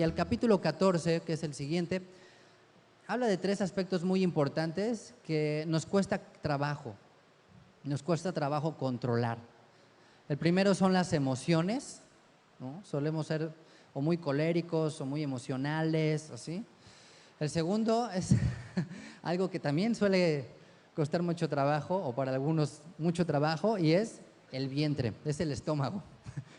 Y el capítulo 14, que es el siguiente, habla de tres aspectos muy importantes que nos cuesta trabajo controlar. El primero son las emociones, ¿no? Solemos ser o muy coléricos o muy emocionales, así. El segundo es algo que también suele costar mucho trabajo, o para algunos mucho trabajo, y es el vientre, es el estómago,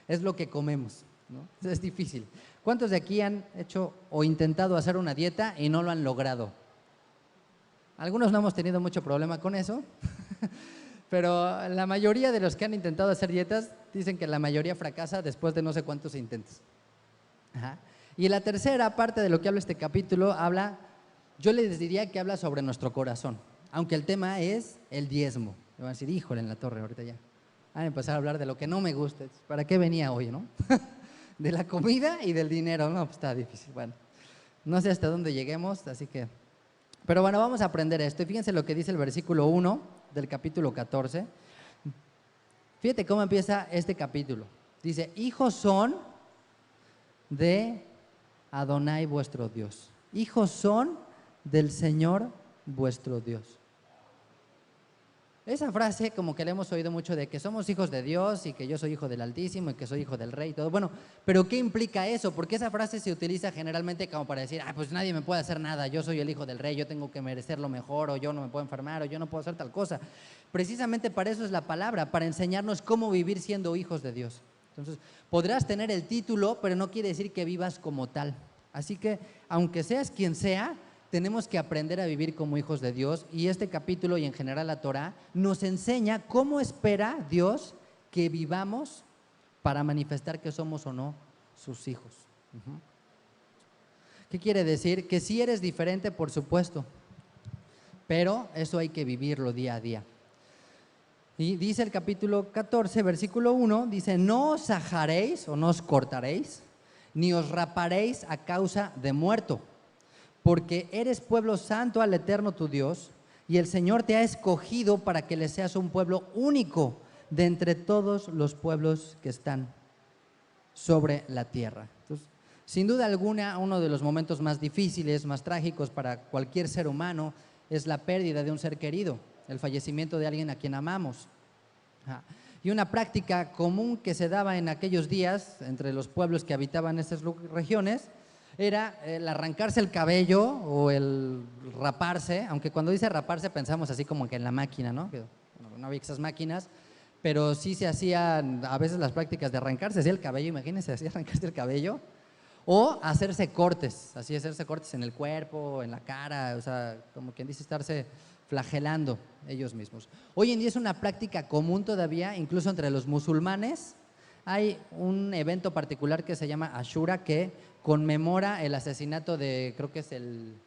es lo que comemos, ¿no? Es difícil. ¿Cuántos de aquí han hecho o intentado hacer una dieta y no lo han logrado? Algunos no hemos tenido mucho problema con eso, pero la mayoría de los que han intentado hacer dietas dicen que la mayoría fracasa después de no sé cuántos intentos. Ajá. Y la tercera parte de lo que habla este capítulo yo les diría que habla sobre nuestro corazón, aunque el tema es el diezmo. Me van a decir, híjole, en la torre, ahorita ya. Van a empezar a hablar de lo que no me gusta. ¿Para qué venía hoy, no? De la comida y del dinero. No, pues está difícil. Bueno, no sé hasta dónde lleguemos, así que... Pero bueno, vamos a aprender esto. Y fíjense lo que dice el versículo 1 del capítulo 14. Fíjate cómo empieza este capítulo. Dice, hijos son de Adonai vuestro Dios. Hijos son del Señor vuestro Dios. Esa frase como que la hemos oído mucho de que somos hijos de Dios y que yo soy hijo del Altísimo y que soy hijo del Rey y todo. Bueno, pero ¿qué implica eso? Porque esa frase se utiliza generalmente como para decir, pues nadie me puede hacer nada, yo soy el hijo del Rey, yo tengo que merecer lo mejor, o yo no me puedo enfermar, o yo no puedo hacer tal cosa. Precisamente para eso es la palabra, para enseñarnos cómo vivir siendo hijos de Dios. Entonces, podrás tener el título, pero no quiere decir que vivas como tal. Así que, aunque seas quien sea, tenemos que aprender a vivir como hijos de Dios, y este capítulo y en general la Torá nos enseña cómo espera Dios que vivamos para manifestar que somos o no sus hijos. ¿Qué quiere decir? Que sí eres diferente, por supuesto, pero eso hay que vivirlo día a día. Y dice el capítulo 14, versículo 1, dice, no os ajaréis o no os cortaréis, ni os raparéis a causa de muerto, porque eres pueblo santo al Eterno tu Dios, y el Señor te ha escogido para que le seas un pueblo único de entre todos los pueblos que están sobre la tierra. Entonces, sin duda alguna, uno de los momentos más difíciles, más trágicos para cualquier ser humano es la pérdida de un ser querido, el fallecimiento de alguien a quien amamos. Y una práctica común que se daba en aquellos días entre los pueblos que habitaban estas regiones era el arrancarse el cabello o el raparse, aunque cuando dice raparse pensamos así como que en la máquina, ¿no? Que no había esas máquinas, pero sí se hacían a veces las prácticas de arrancarse así el cabello, imagínense, así arrancarse el cabello, o hacerse cortes en el cuerpo, en la cara, o sea, como quien dice, estarse flagelando ellos mismos. Hoy en día es una práctica común todavía, incluso entre los musulmanes. Hay un evento particular que se llama Ashura, que conmemora el asesinato de, creo que es el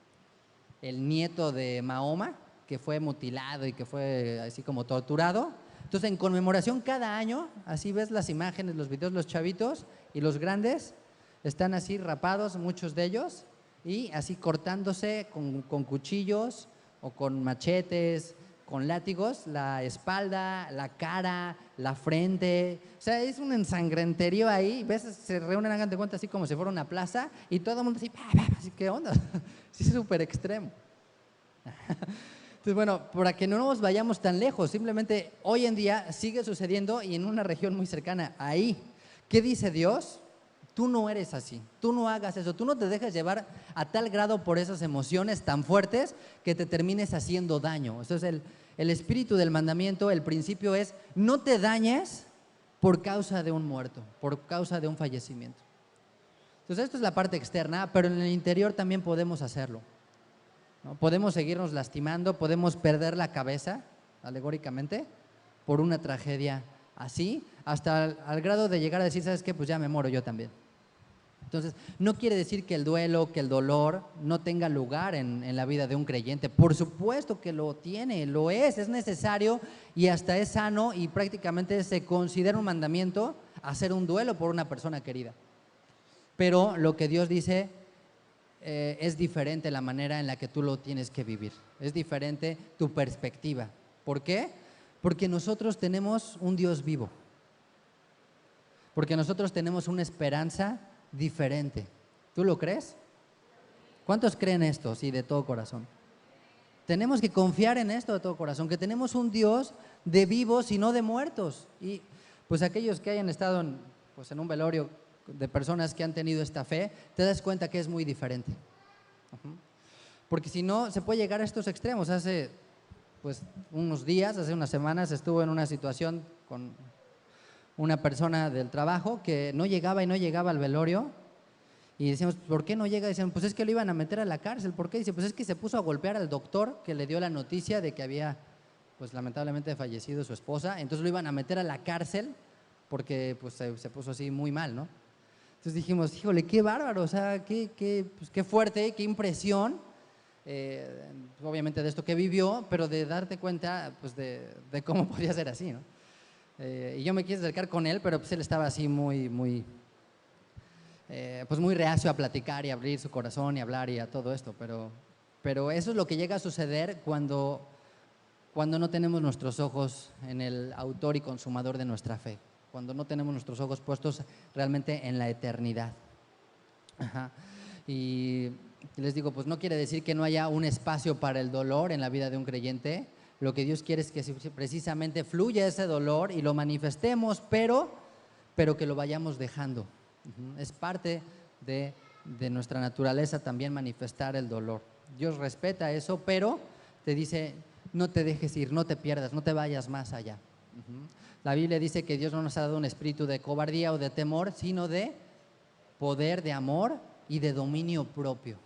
nieto de Mahoma, que fue mutilado y que fue así como torturado. Entonces, en conmemoración cada año, así ves las imágenes, los videos, los chavitos y los grandes están así rapados, muchos de ellos, y así cortándose con cuchillos o con machetes, con látigos, la espalda, la cara, la frente. O sea, es un ensangrenterío ahí. ¿Ves? Se reúnen, hagan de cuenta, así como si fuera una plaza, y todo el mundo así, ¿qué onda? Sí, es súper extremo. Entonces, bueno, para que no nos vayamos tan lejos, simplemente hoy en día sigue sucediendo y en una región muy cercana ahí. ¿Qué dice Dios? Tú no eres así, tú no hagas eso, tú no te dejes llevar a tal grado por esas emociones tan fuertes que te termines haciendo daño. Entonces, el espíritu del mandamiento, el principio es, no te dañes por causa de un muerto, por causa de un fallecimiento. Entonces, esto es la parte externa, pero en el interior también podemos hacerlo, ¿no? Podemos seguirnos lastimando, podemos perder la cabeza, alegóricamente, por una tragedia así, hasta al grado de llegar a decir, ¿sabes qué? Pues ya me muero yo también. Entonces, no quiere decir que el duelo, que el dolor no tenga lugar en la vida de un creyente. Por supuesto que lo tiene, lo es necesario y hasta es sano, y prácticamente se considera un mandamiento hacer un duelo por una persona querida. Pero lo que Dios dice es diferente la manera en la que tú lo tienes que vivir. Es diferente tu perspectiva. ¿Por qué? Porque nosotros tenemos un Dios vivo. Porque nosotros tenemos una esperanza diferente. ¿Tú lo crees? ¿Cuántos creen esto? Sí, de todo corazón. Tenemos que confiar en esto de todo corazón, que tenemos un Dios de vivos y no de muertos. Y pues aquellos que hayan estado en un velorio de personas que han tenido esta fe, te das cuenta que es muy diferente. Porque si no, se puede llegar a estos extremos. Hace unos días, hace unas semanas, estuve en una situación con una persona del trabajo que no llegaba y no llegaba al velorio. Y decíamos, ¿por qué no llega? Dicen, pues es que lo iban a meter a la cárcel. ¿Por qué? Dice, pues es que se puso a golpear al doctor que le dio la noticia de que había, pues lamentablemente fallecido su esposa. Entonces lo iban a meter a la cárcel porque pues se puso así muy mal, ¿no? Entonces dijimos, híjole, qué bárbaro, o sea, qué fuerte, qué impresión, obviamente de esto que vivió, pero de darte cuenta pues de cómo podía ser así, ¿no? Y yo me quise acercar con él, pero pues él estaba así muy reacio a platicar y abrir su corazón y hablar y a todo esto, pero eso es lo que llega a suceder cuando no tenemos nuestros ojos en el autor y consumador de nuestra fe, cuando no tenemos nuestros ojos puestos realmente en la eternidad. Ajá. Y les digo, pues no quiere decir que no haya un espacio para el dolor en la vida de un creyente. Lo que Dios quiere es que precisamente fluya ese dolor y lo manifestemos, pero que lo vayamos dejando. Es parte de nuestra naturaleza también manifestar el dolor. Dios respeta eso, pero te dice, no te dejes ir, no te pierdas, no te vayas más allá. La Biblia dice que Dios no nos ha dado un espíritu de cobardía o de temor, sino de poder, de amor y de dominio propio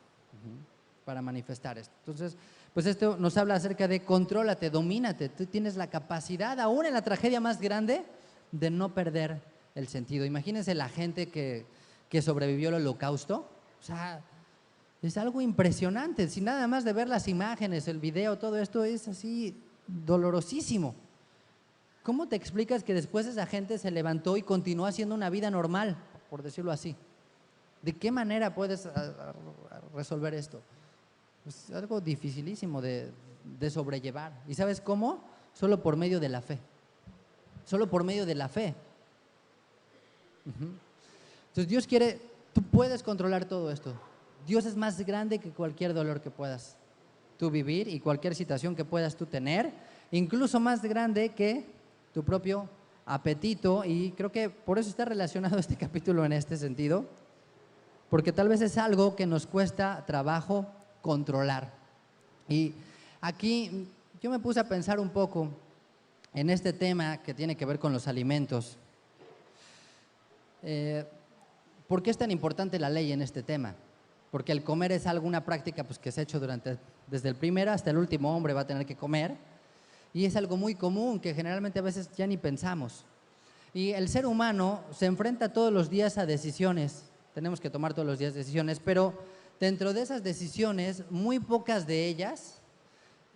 para manifestar esto. Entonces, pues esto nos habla acerca de contrólate, domínate. Tú tienes la capacidad, aún en la tragedia más grande, de no perder el sentido. Imagínense la gente que sobrevivió al Holocausto. O sea, es algo impresionante. Si nada más de ver las imágenes, el video, todo esto es así dolorosísimo. ¿Cómo te explicas que después esa gente se levantó y continuó haciendo una vida normal, por decirlo así? ¿De qué manera puedes resolver esto? Es algo dificilísimo de sobrellevar. ¿Y sabes cómo? Solo por medio de la fe. Solo por medio de la fe. Entonces Dios quiere, tú puedes controlar todo esto. Dios es más grande que cualquier dolor que puedas tú vivir y cualquier situación que puedas tú tener, incluso más grande que tu propio apetito. Y creo que por eso está relacionado este capítulo en este sentido, porque tal vez es algo que nos cuesta trabajo controlar. Y aquí yo me puse a pensar un poco en este tema que tiene que ver con los alimentos. ¿Por qué es tan importante la ley en este tema? Porque el comer es una práctica pues, que se ha hecho desde el primero hasta el último hombre va a tener que comer, y es algo muy común que generalmente a veces ya ni pensamos. Y el ser humano se enfrenta todos los días a decisiones, tenemos que tomar todos los días decisiones, pero dentro de esas decisiones, muy pocas de ellas,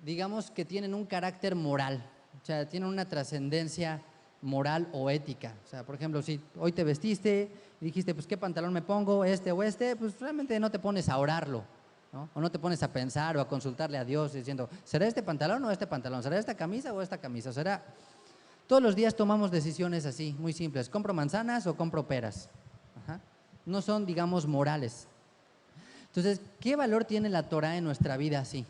digamos que tienen un carácter moral, o sea, tienen una trascendencia moral o ética. O sea, por ejemplo, si hoy te vestiste y dijiste, pues, ¿qué pantalón me pongo? ¿Este o este? Pues realmente no te pones a orarlo, ¿no? O no te pones a pensar o a consultarle a Dios diciendo, ¿será este pantalón o este pantalón? ¿Será esta camisa o esta camisa? ¿Será? Todos los días tomamos decisiones así, muy simples. ¿Compro manzanas o compro peras? Ajá. No son, digamos, morales. Entonces, ¿qué valor tiene la Torah en nuestra vida así?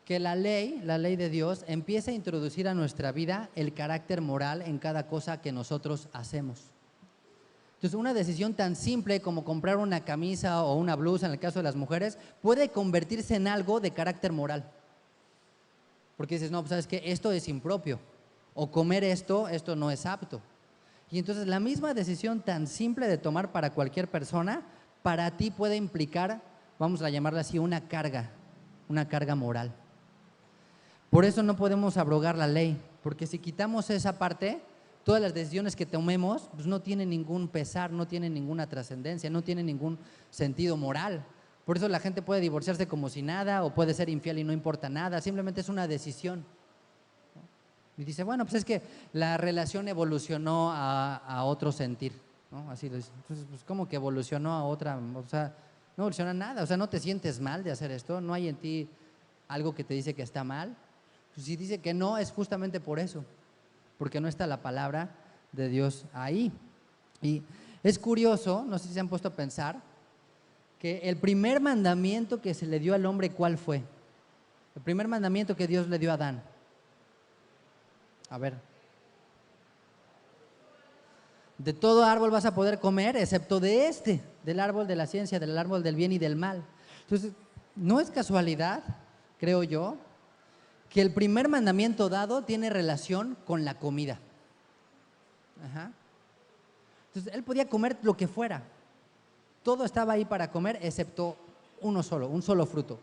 Que la ley de Dios empieza a introducir a nuestra vida el carácter moral en cada cosa que nosotros hacemos. Entonces, una decisión tan simple como comprar una camisa o una blusa, en el caso de las mujeres, puede convertirse en algo de carácter moral. Porque dices, no, pues sabes que esto es impropio, o comer esto no es apto. Y entonces la misma decisión tan simple de tomar para cualquier persona, para ti puede implicar, vamos a llamarla así, una carga moral. Por eso no podemos abrogar la ley, porque si quitamos esa parte, todas las decisiones que tomemos pues no tienen ningún pesar, no tienen ninguna trascendencia, no tienen ningún sentido moral. Por eso la gente puede divorciarse como si nada, o puede ser infiel y no importa nada, simplemente es una decisión. Y dice, bueno, pues es que la relación evolucionó a otro sentir, ¿no? Así lo dice. Entonces, pues ¿cómo que evolucionó a otra? O sea, no evoluciona nada, o sea, no te sientes mal de hacer esto, no hay en ti algo que te dice que está mal. Pues si dice que no, es justamente por eso, porque no está la palabra de Dios ahí. Y es curioso, no sé si se han puesto a pensar, que el primer mandamiento que se le dio al hombre, ¿cuál fue? El primer mandamiento que Dios le dio a Adán. A ver. De todo árbol vas a poder comer, excepto de este, del árbol de la ciencia, del árbol del bien y del mal. Entonces, no es casualidad, creo yo, que el primer mandamiento dado tiene relación con la comida. Ajá. Entonces, él podía comer lo que fuera. Todo estaba ahí para comer, excepto un solo fruto.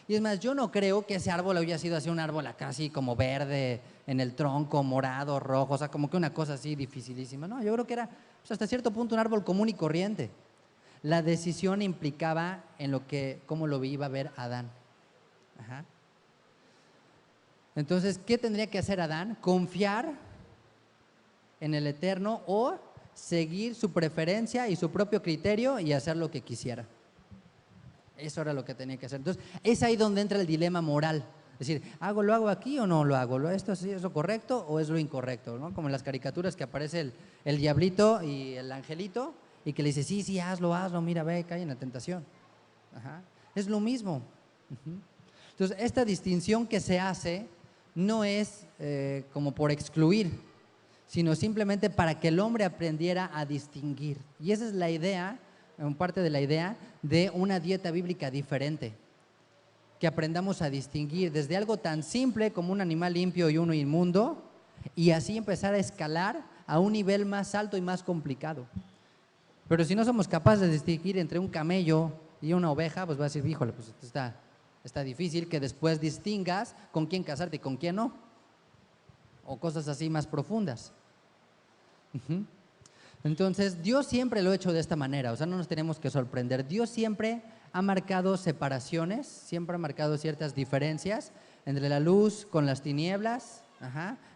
Y es más, yo no creo que ese árbol haya sido así un árbol acá así como verde, en el tronco, morado, rojo, o sea, como que una cosa así dificilísima. No, yo creo que era pues, hasta cierto punto un árbol común y corriente. La decisión implicaba en cómo lo iba a ver Adán. Ajá. Entonces, ¿qué tendría que hacer Adán? Confiar en el Eterno o seguir su preferencia y su propio criterio y hacer lo que quisiera. Eso era lo que tenía que hacer. Entonces, es ahí donde entra el dilema moral. Es decir, ¿lo hago aquí o no lo hago? ¿Esto es lo correcto o es lo incorrecto? ¿No? Como en las caricaturas que aparece el diablito y el angelito y que le dice, sí, hazlo, mira, ve, cae en la tentación. Ajá. Es lo mismo. Entonces, esta distinción que se hace no es como por excluir, sino simplemente para que el hombre aprendiera a distinguir. Y esa es la idea, parte de la idea de una dieta bíblica diferente. Que aprendamos a distinguir desde algo tan simple como un animal limpio y uno inmundo, y así empezar a escalar a un nivel más alto y más complicado. Pero si no somos capaces de distinguir entre un camello y una oveja, pues vas a decir, híjole, pues está difícil que después distingas con quién casarte y con quién no. O cosas así más profundas. Entonces, Dios siempre lo ha hecho de esta manera, o sea, no nos tenemos que sorprender. Dios siempre ha marcado separaciones, siempre ha marcado ciertas diferencias entre la luz con las tinieblas,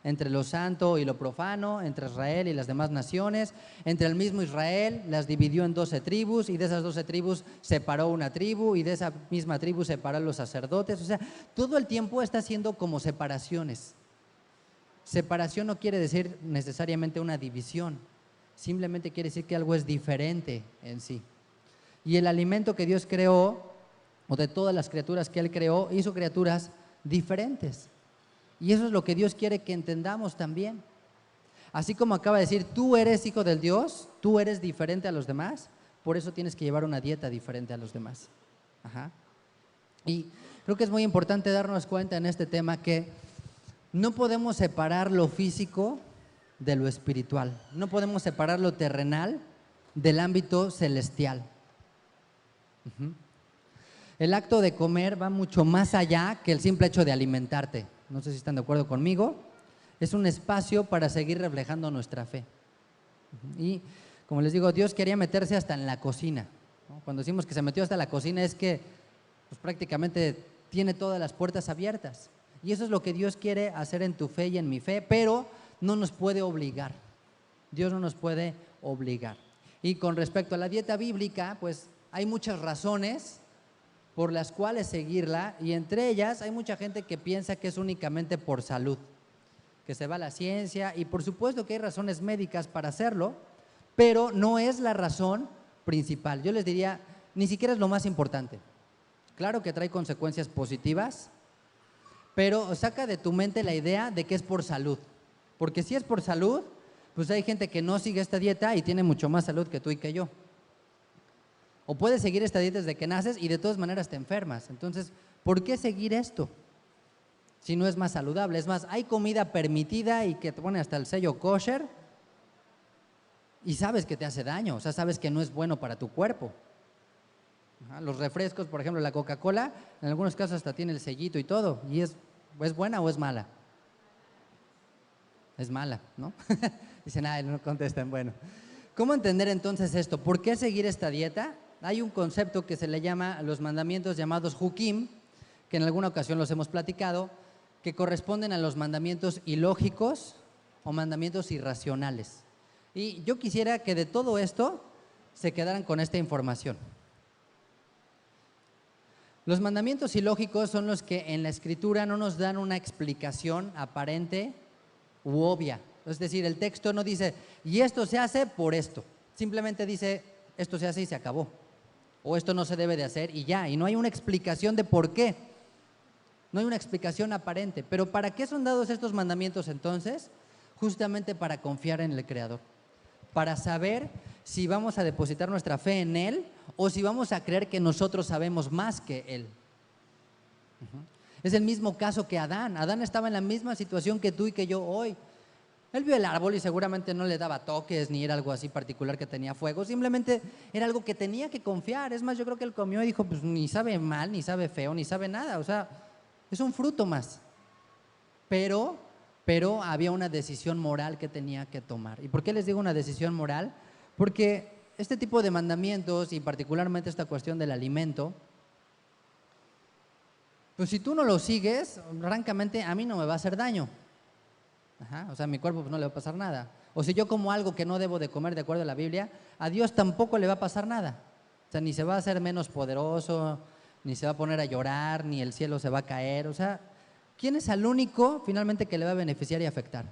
entre lo santo y lo profano, entre Israel y las demás naciones, entre el mismo Israel, las dividió en 12 tribus y de esas 12 tribus separó una tribu y de esa misma tribu separó a los sacerdotes. O sea, todo el tiempo está haciendo como separaciones. Separación no quiere decir necesariamente una división, simplemente quiere decir que algo es diferente en sí. Y el alimento que Dios creó, o de todas las criaturas que Él creó, hizo criaturas diferentes. Y eso es lo que Dios quiere que entendamos también. Así como acaba de decir, tú eres hijo del Dios, tú eres diferente a los demás, por eso tienes que llevar una dieta diferente a los demás. Y creo que es muy importante darnos cuenta en este tema que no podemos separar lo físico de lo espiritual. No podemos separar lo terrenal del ámbito celestial. El acto de comer va mucho más allá que el simple hecho de alimentarte. No sé si están de acuerdo conmigo. Es un espacio para seguir reflejando nuestra fe. Y como les digo, Dios quería meterse hasta en la cocina. Cuando decimos que se metió hasta la cocina es que pues, prácticamente tiene todas las puertas abiertas. Y eso es lo que Dios quiere hacer en tu fe y en mi fe, pero no nos puede obligar. Dios no nos puede obligar. Y con respecto a la dieta bíblica, pues hay muchas razones por las cuales seguirla, y entre ellas hay mucha gente que piensa que es únicamente por salud, que se va a la ciencia, y por supuesto que hay razones médicas para hacerlo, pero no es la razón principal. Yo les diría, ni siquiera es lo más importante. Claro que trae consecuencias positivas, pero saca de tu mente la idea de que es por salud, porque si es por salud, pues hay gente que no sigue esta dieta y tiene mucho más salud que tú y que yo. O puedes seguir esta dieta desde que naces y de todas maneras te enfermas. Entonces, ¿por qué seguir esto? Si no es más saludable. Es más, hay comida permitida y que te pone hasta el sello kosher y sabes que te hace daño, o sea, sabes que no es bueno para tu cuerpo. Los refrescos, por ejemplo, la Coca-Cola, en algunos casos hasta tiene el sellito y todo. ¿Y es buena o es mala? Es mala, ¿no? Dicen, no contestan, bueno. ¿Cómo entender entonces esto? ¿Por qué seguir esta dieta? Hay un concepto que se le llama los mandamientos llamados Hukim, que en alguna ocasión los hemos platicado, que corresponden a los mandamientos ilógicos o mandamientos irracionales. Y yo quisiera que de todo esto se quedaran con esta información. Los mandamientos ilógicos son los que en la Escritura no nos dan una explicación aparente u obvia. Es decir, el texto no dice, y esto se hace por esto. Simplemente dice, esto se hace y se acabó. o esto no se debe de hacer y ya, y no hay una explicación de por qué, no hay una explicación aparente. Pero ¿para qué son dados estos mandamientos entonces? Justamente para confiar en el Creador, para saber si vamos a depositar nuestra fe en Él o si vamos a creer que nosotros sabemos más que Él. Es el mismo caso que Adán. Adán estaba en la misma situación que tú y que yo hoy. Él vio el árbol y seguramente no le daba toques ni era algo así particular que tenía fuego, simplemente era algo que tenía que confiar. Es más, yo creo que él comió y dijo, pues ni sabe mal, ni sabe feo, ni sabe nada, o sea, es un fruto más. Pero había una decisión moral que tenía que tomar. ¿Y por qué les digo una decisión moral? Porque este tipo de mandamientos y particularmente esta cuestión del alimento, pues si tú no lo sigues, francamente a mí no me va a hacer daño. Ajá, o sea, a mi cuerpo pues, no le va a pasar nada. O si yo como algo que no debo de comer de acuerdo a la Biblia, a Dios tampoco le va a pasar nada. O sea, ni se va a hacer menos poderoso, ni se va a poner a llorar, ni el cielo se va a caer. O sea, ¿quién es el único finalmente que le va a beneficiar y afectar?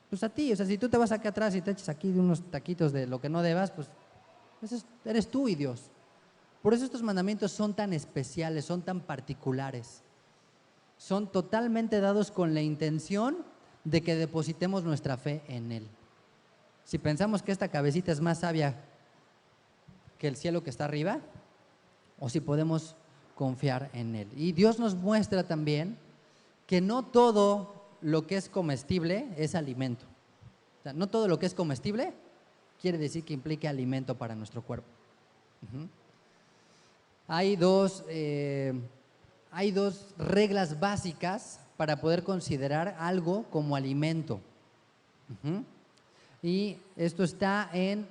Pues a ti. O sea, si tú te vas acá atrás y te echas aquí de unos taquitos de lo que no debas, pues eres tú y Dios. Por eso estos mandamientos son tan especiales, son tan particulares. Son totalmente dados con la intención de que depositemos nuestra fe en Él. Si pensamos que esta cabecita es más sabia que el cielo que está arriba, o si podemos confiar en Él. Y Dios nos muestra también que no todo lo que es comestible es alimento. O sea, no todo lo que es comestible quiere decir que implique alimento para nuestro cuerpo. Hay dos reglas básicas para poder considerar algo como alimento. Y esto está en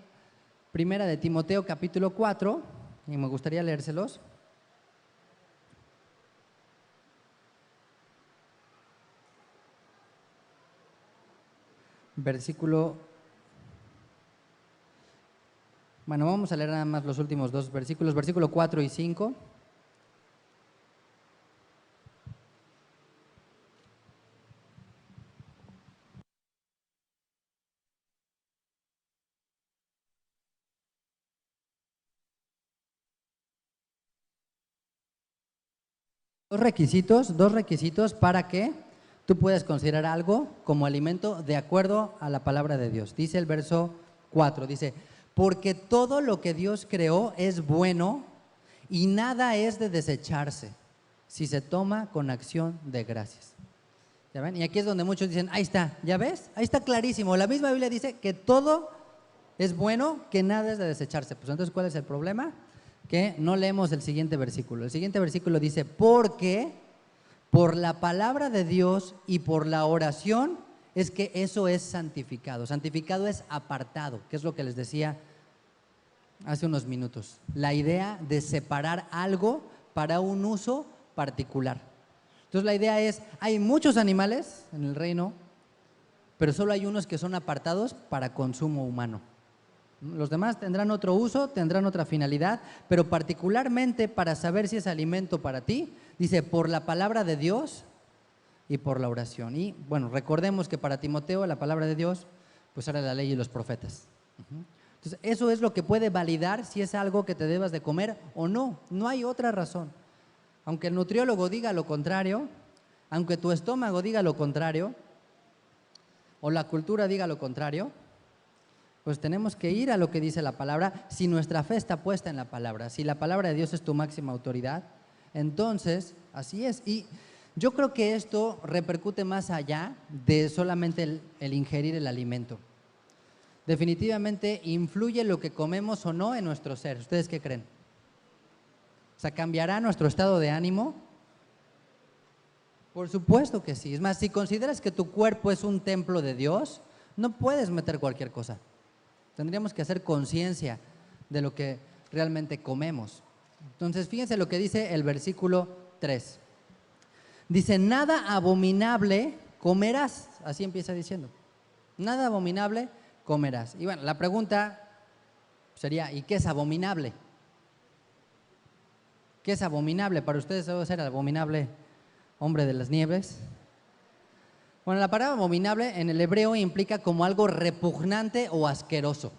Primera de Timoteo capítulo 4, y me gustaría leérselos. Bueno, vamos a leer nada más los últimos dos versículos, versículo 4 y 5. Dos requisitos para que tú puedas considerar algo como alimento de acuerdo a la palabra de Dios. Dice el verso 4, dice, porque todo lo que Dios creó es bueno y nada es de desecharse si se toma con acción de gracias. ¿Ya ven? Y aquí es donde muchos dicen, ahí está, ¿ya ves? Ahí está clarísimo. La misma Biblia dice que todo es bueno, que nada es de desecharse. Pues entonces, ¿cuál es el problema? Que no leemos el siguiente versículo. El siguiente versículo dice, porque por la palabra de Dios y por la oración es que eso es santificado. Santificado es apartado, que es lo que les decía hace unos minutos. La idea de separar algo para un uso particular. Entonces la idea es, hay muchos animales en el reino, pero solo hay unos que son apartados para consumo humano. Los demás tendrán otro uso, tendrán otra finalidad, pero particularmente para saber si es alimento para ti, dice, por la palabra de Dios y por la oración. Y bueno, recordemos que para Timoteo la palabra de Dios pues era la ley y los profetas. Entonces eso es lo que puede validar si es algo que te debas de comer o no. No hay otra razón. Aunque el nutriólogo diga lo contrario, aunque tu estómago diga lo contrario, o la cultura diga lo contrario, pues tenemos que ir a lo que dice la palabra. Si nuestra fe está puesta en la palabra, si la palabra de Dios es tu máxima autoridad, entonces así es. Y yo creo que esto repercute más allá de solamente el ingerir el alimento. Definitivamente influye lo que comemos o no en nuestro ser. ¿Ustedes qué creen? O sea, ¿cambiará nuestro estado de ánimo? Por supuesto que sí. Es más, si consideras que tu cuerpo es un templo de Dios, no puedes meter cualquier cosa. Tendríamos que hacer conciencia de lo que realmente comemos. Entonces, fíjense lo que dice el versículo 3. Dice, nada abominable comerás. Así empieza diciendo. Nada abominable comerás. Y bueno, la pregunta sería, ¿y qué es abominable? ¿Qué es abominable? Para ustedes debe ser abominable hombre de las nieves. Bueno, la palabra abominable en el hebreo implica como algo repugnante o asqueroso.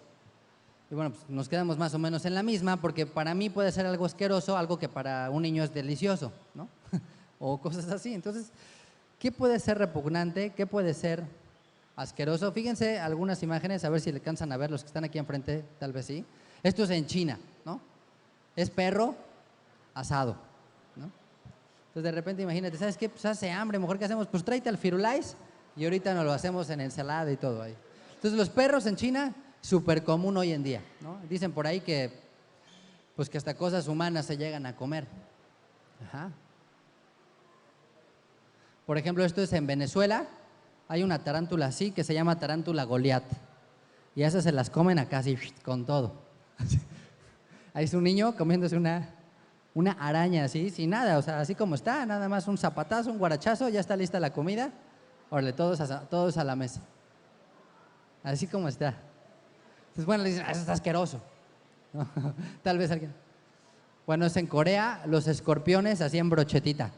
Y bueno, pues nos quedamos más o menos en la misma, porque para mí puede ser algo asqueroso, algo que para un niño es delicioso, ¿no? O cosas así. Entonces, ¿qué puede ser repugnante? ¿Qué puede ser asqueroso? Fíjense algunas imágenes, a ver si le alcanzan a ver los que están aquí enfrente, tal vez sí. Esto es en China, ¿no? Es perro asado, ¿no? Entonces de repente imagínate, ¿sabes qué? Pues hace hambre, mejor que hacemos, pues tráete al firulais y ahorita nos lo hacemos en ensalada y todo ahí. Entonces los perros en China, súper común hoy en día, ¿no? Dicen por ahí que, pues que hasta cosas humanas se llegan a comer. Ajá. Por ejemplo, esto es en Venezuela, hay una tarántula así que se llama tarántula Goliat. Y esas se las comen acá así, con todo. Ahí es un niño comiéndose una araña así, sin nada, o sea, así como está, nada más un zapatazo, un guarachazo, ya está lista la comida. Órale, todos a la mesa. Así como está. Entonces, bueno, le dicen, eso está asqueroso. Tal vez alguien. Bueno, es en Corea, los escorpiones así en brochetita,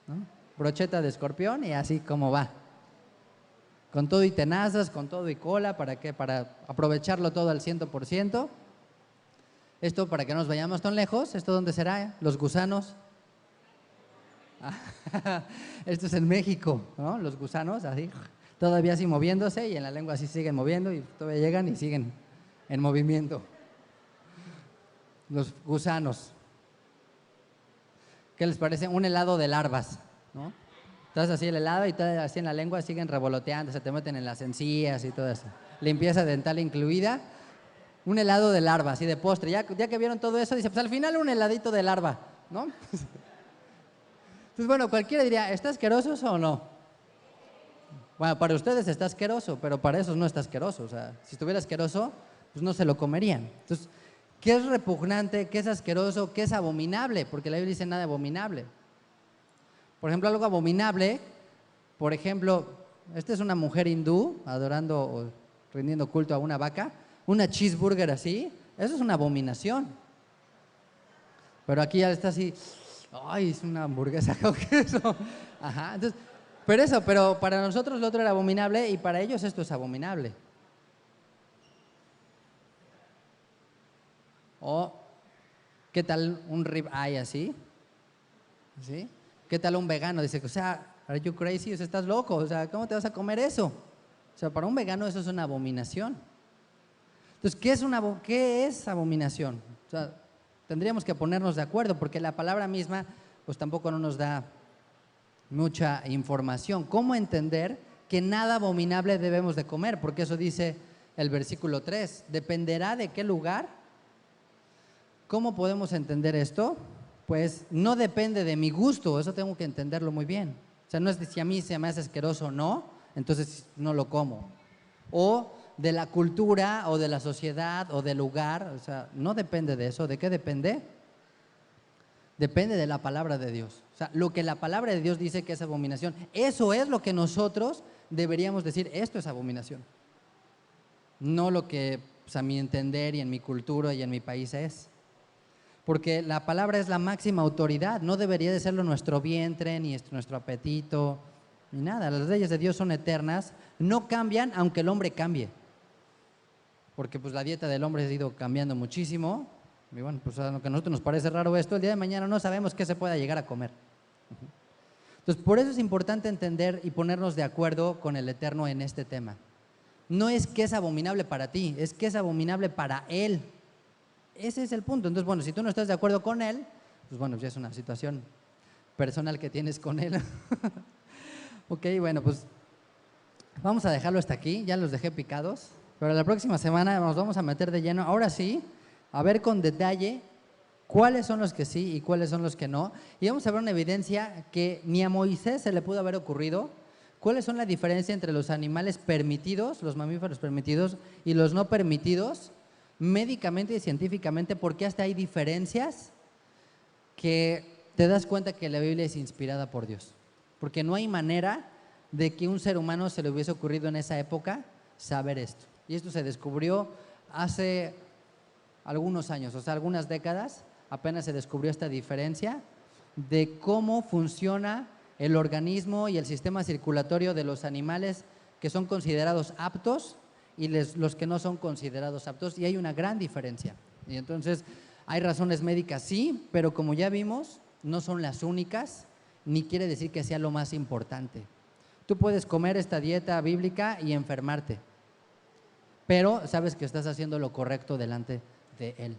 ¿no? Brocheta de escorpión y así como va. Con todo y tenazas, con todo y cola, ¿para qué? Para aprovecharlo todo al 100%. Esto para que no nos vayamos tan lejos, ¿esto dónde será? Los gusanos. Esto es en México, ¿no? Los gusanos, así, todavía así moviéndose y en la lengua así siguen moviendo y todavía llegan y siguen en movimiento. Los gusanos. ¿Qué les parece? Un helado de larvas, ¿no? Estás así el helado y todavía así en la lengua siguen revoloteando, se te meten en las encías y todo eso. Limpieza dental incluida. Un helado de larva, así de postre. Ya que vieron todo eso, dice, pues al final un heladito de larva, ¿no? Entonces, bueno, cualquiera diría, ¿está asqueroso o no? Bueno, para ustedes está asqueroso, pero para esos no está asqueroso. O sea, si estuviera asqueroso, pues no se lo comerían. Entonces, ¿qué es repugnante? ¿Qué es asqueroso? ¿Qué es abominable? Porque la Biblia dice nada abominable. Por ejemplo, algo abominable, por ejemplo, esta es una mujer hindú adorando o rindiendo culto a una vaca. Una cheeseburger así, eso es una abominación. Pero aquí ya está así, ay, es una hamburguesa con queso. Ajá, entonces, pero para nosotros lo otro era abominable y para ellos esto es abominable. O, ¿qué tal un rib eye así? ¿Sí? ¿Qué tal un vegano? Dice, o sea, ¿are you crazy? O sea, ¿estás loco? O sea, ¿cómo te vas a comer eso? O sea, para un vegano eso es una abominación. Entonces, ¿qué es abominación? O sea, tendríamos que ponernos de acuerdo porque la palabra misma pues tampoco no nos da mucha información. ¿Cómo entender que nada abominable debemos de comer? Porque eso dice el versículo 3. ¿Dependerá de qué lugar? ¿Cómo podemos entender esto? Pues no depende de mi gusto, eso tengo que entenderlo muy bien. O sea, no es de si a mí se me hace asqueroso o no, entonces no lo como. O de la cultura o de la sociedad o del lugar, o sea, no depende de eso. ¿De qué depende? Depende de la palabra de Dios. O sea, lo que la palabra de Dios dice que es abominación, eso es lo que nosotros deberíamos decir, esto es abominación. No lo que pues, a mi entender y en mi cultura y en mi país es. Porque la palabra es la máxima autoridad, no debería de serlo nuestro vientre, ni nuestro apetito, ni nada. Las leyes de Dios son eternas, no cambian aunque el hombre cambie. Porque pues la dieta del hombre ha ido cambiando muchísimo. Y bueno, pues a lo que a nosotros nos parece raro esto, el día de mañana no sabemos qué se pueda llegar a comer. Entonces, por eso es importante entender y ponernos de acuerdo con el Eterno en este tema. No es que es abominable para ti, es que es abominable para Él. Ese es el punto. Entonces, bueno, si tú no estás de acuerdo con Él, pues bueno, ya es una situación personal que tienes con Él. Ok, bueno, pues vamos a dejarlo hasta aquí, ya los dejé picados. Pero la próxima semana nos vamos a meter de lleno, ahora sí, a ver con detalle cuáles son los que sí y cuáles son los que no. Y vamos a ver una evidencia que ni a Moisés se le pudo haber ocurrido. ¿Cuáles son la diferencia entre los animales permitidos, los mamíferos permitidos y los no permitidos, médicamente y científicamente? Porque hasta hay diferencias que te das cuenta que la Biblia es inspirada por Dios. Porque no hay manera de que un ser humano se le hubiese ocurrido en esa época saber esto. Y esto se descubrió hace algunos años, o sea, algunas décadas, apenas se descubrió esta diferencia de cómo funciona el organismo y el sistema circulatorio de los animales que son considerados aptos y los que no son considerados aptos, y hay una gran diferencia. Y entonces, hay razones médicas, sí, pero como ya vimos, no son las únicas, ni quiere decir que sea lo más importante. Tú puedes comer esta dieta bíblica y enfermarte, pero sabes que estás haciendo lo correcto delante de Él.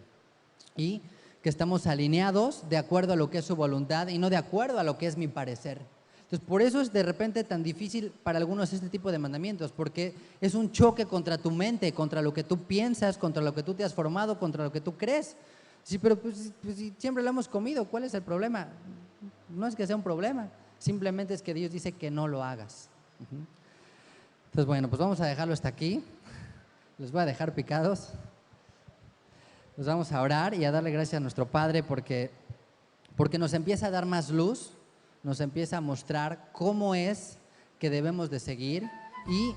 Y que estamos alineados de acuerdo a lo que es su voluntad y no de acuerdo a lo que es mi parecer. Entonces, por eso es de repente tan difícil para algunos este tipo de mandamientos, porque es un choque contra tu mente, contra lo que tú piensas, contra lo que tú te has formado, contra lo que tú crees. Sí, pero pues si siempre lo hemos comido, ¿cuál es el problema? No es que sea un problema, simplemente es que Dios dice que no lo hagas. Entonces, bueno, pues vamos a dejarlo hasta aquí. Les voy a dejar picados. Nos vamos a orar y a darle gracias a nuestro Padre porque nos empieza a dar más luz, nos empieza a mostrar cómo es que debemos de seguir y